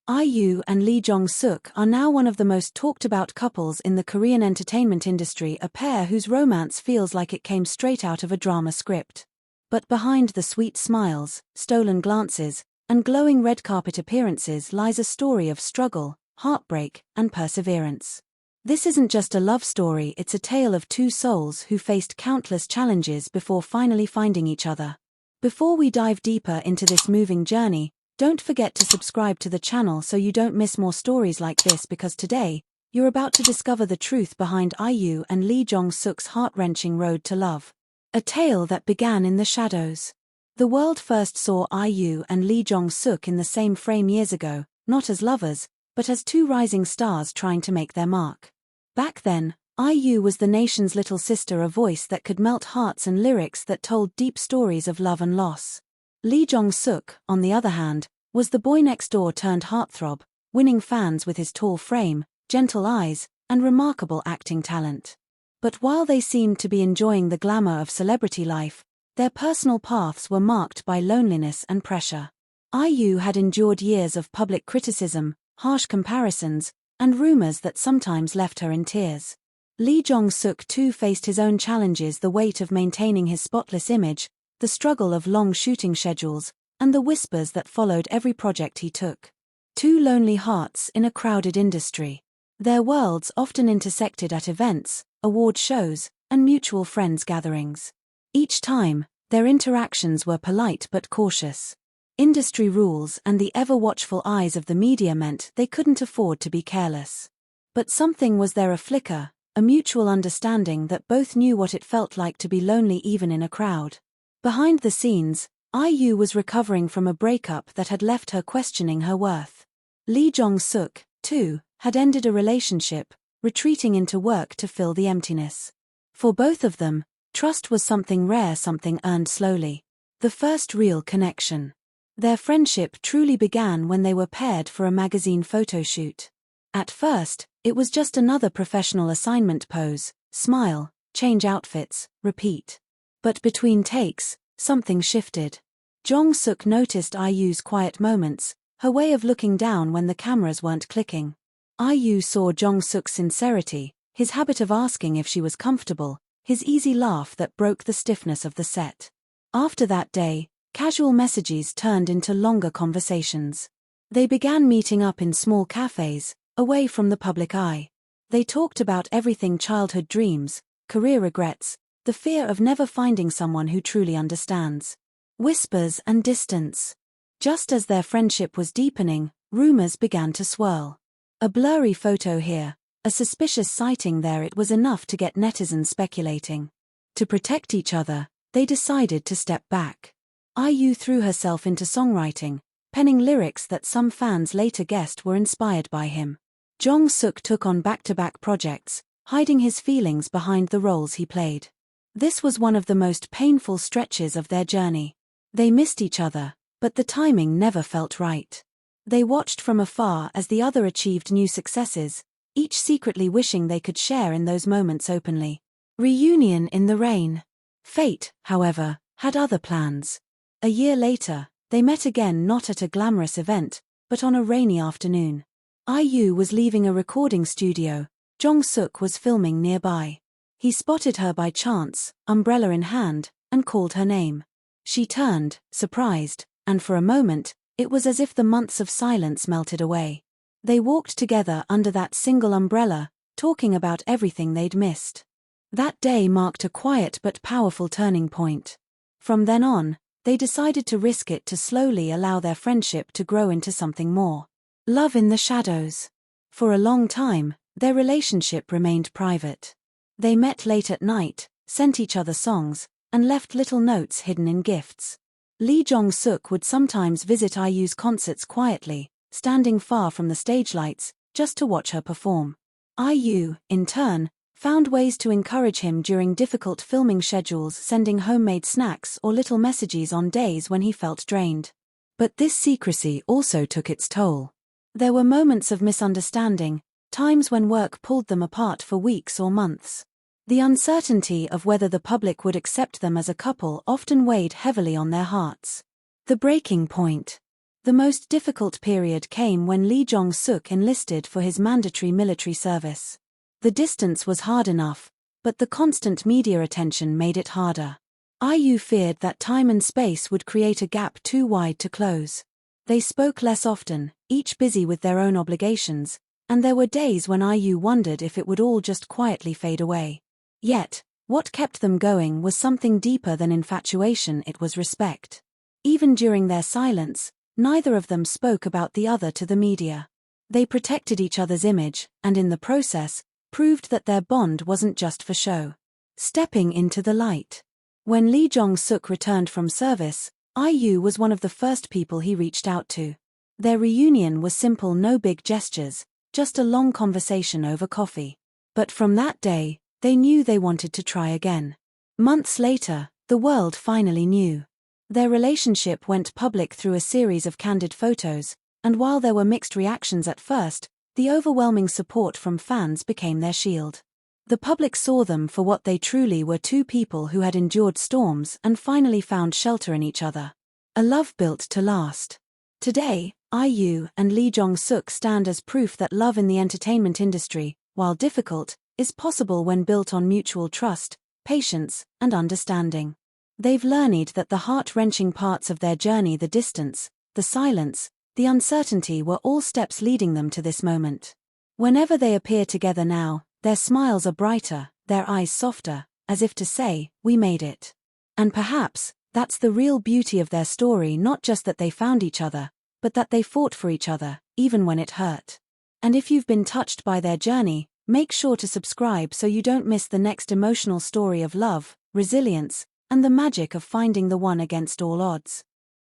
IU and Lee Jong Suk are now one of the most talked about couples in the Korean entertainment industry, a pair whose romance feels like it came straight out of a drama script. But behind the sweet smiles, stolen glances, and glowing red carpet appearances lies a story of struggle, heartbreak, and perseverance. This isn't just a love story, it's a tale of two souls who faced countless challenges before finally finding each other. Before we dive deeper into this moving journey, don't forget to subscribe to the channel so you don't miss more stories like this, because today, you're about to discover the truth behind IU and Lee Jong Suk's heart-wrenching road to love. A tale that began in the shadows. The world first saw IU and Lee Jong Suk in the same frame years ago, not as lovers, but as two rising stars trying to make their mark. Back then, IU was the nation's little sister, a voice that could melt hearts and lyrics that told deep stories of love and loss. Lee Jong Suk, on the other hand, was the boy next door turned heartthrob, winning fans with his tall frame, gentle eyes, and remarkable acting talent. But while they seemed to be enjoying the glamour of celebrity life, their personal paths were marked by loneliness and pressure. IU had endured years of public criticism, harsh comparisons, and rumors that sometimes left her in tears. Lee Jong Suk too faced his own challenges: the weight of maintaining his spotless image, the struggle of long shooting schedules, and the whispers that followed every project he took. Two lonely hearts in a crowded industry. Their worlds often intersected at events, award shows, and mutual friends gatherings. Each time, their interactions were polite but cautious. Industry rules and the ever-watchful eyes of the media meant they couldn't afford to be careless. But something was there, a flicker, a mutual understanding that both knew what it felt like to be lonely even in a crowd. Behind the scenes, IU was recovering from a breakup that had left her questioning her worth. Lee Jong Suk, too, had ended a relationship, retreating into work to fill the emptiness. For both of them, trust was something rare, something earned slowly. The first real connection. Their friendship truly began when they were paired for a magazine photo shoot. At first, it was just another professional assignment: pose, smile, change outfits, repeat. But between takes, something shifted. Jong Suk noticed IU's quiet moments, her way of looking down when the cameras weren't clicking. IU saw Jong Suk's sincerity, his habit of asking if she was comfortable, his easy laugh that broke the stiffness of the set. After that day, casual messages turned into longer conversations. They began meeting up in small cafes, away from the public eye. They talked about everything: childhood dreams, career regrets, the fear of never finding someone who truly understands. Whispers and distance. Just as their friendship was deepening, rumors began to swirl. A blurry photo here, a suspicious sighting there. It was enough to get netizens speculating. To protect each other, they decided to step back. IU threw herself into songwriting, penning lyrics that some fans later guessed were inspired by him. Jong Suk took on back-to-back projects, hiding his feelings behind the roles he played. This was one of the most painful stretches of their journey. They missed each other, but the timing never felt right. They watched from afar as the other achieved new successes, each secretly wishing they could share in those moments openly. Reunion in the rain. Fate, however, had other plans. A year later, they met again, not at a glamorous event, but on a rainy afternoon. IU was leaving a recording studio. Jong Suk was filming nearby. He spotted her by chance, umbrella in hand, and called her name. She turned, surprised, and for a moment, it was as if the months of silence melted away. They walked together under that single umbrella, talking about everything they'd missed. That day marked a quiet but powerful turning point. From then on, they decided to risk it, to slowly allow their friendship to grow into something more. Love in the shadows. For a long time, their relationship remained private. They met late at night, sent each other songs, and left little notes hidden in gifts. Lee Jong Suk would sometimes visit IU's concerts quietly, standing far from the stage lights, just to watch her perform. IU, in turn, found ways to encourage him during difficult filming schedules, sending homemade snacks or little messages on days when he felt drained. But this secrecy also took its toll. There were moments of misunderstanding, times when work pulled them apart for weeks or months. The uncertainty of whether the public would accept them as a couple often weighed heavily on their hearts. The breaking point. The most difficult period came when Lee Jong Suk enlisted for his mandatory military service. The distance was hard enough, but the constant media attention made it harder. IU feared that time and space would create a gap too wide to close. They spoke less often, each busy with their own obligations, and there were days when IU wondered if it would all just quietly fade away. Yet, what kept them going was something deeper than infatuation. It was respect. Even during their silence, neither of them spoke about the other to the media. They protected each other's image, and in the process, proved that their bond wasn't just for show. Stepping into the light. When Lee Jong Suk returned from service, IU was one of the first people he reached out to. Their reunion was simple, no big gestures, just a long conversation over coffee. But from that day, they knew they wanted to try again. Months later, the world finally knew. Their relationship went public through a series of candid photos, and while there were mixed reactions at first, the overwhelming support from fans became their shield. The public saw them for what they truly were: two people who had endured storms and finally found shelter in each other. A love built to last. Today, IU and Lee Jong Suk stand as proof that love in the entertainment industry, while difficult, is possible when built on mutual trust, patience, and understanding. They've learned that the heart-wrenching parts of their journey, the distance, the silence, the uncertainty, were all steps leading them to this moment. Whenever they appear together now, their smiles are brighter, their eyes softer, as if to say, "We made it." And perhaps, that's the real beauty of their story: not just that they found each other, but that they fought for each other, even when it hurt. And if you've been touched by their journey, make sure to subscribe so you don't miss the next emotional story of love, resilience, and the magic of finding the one against all odds.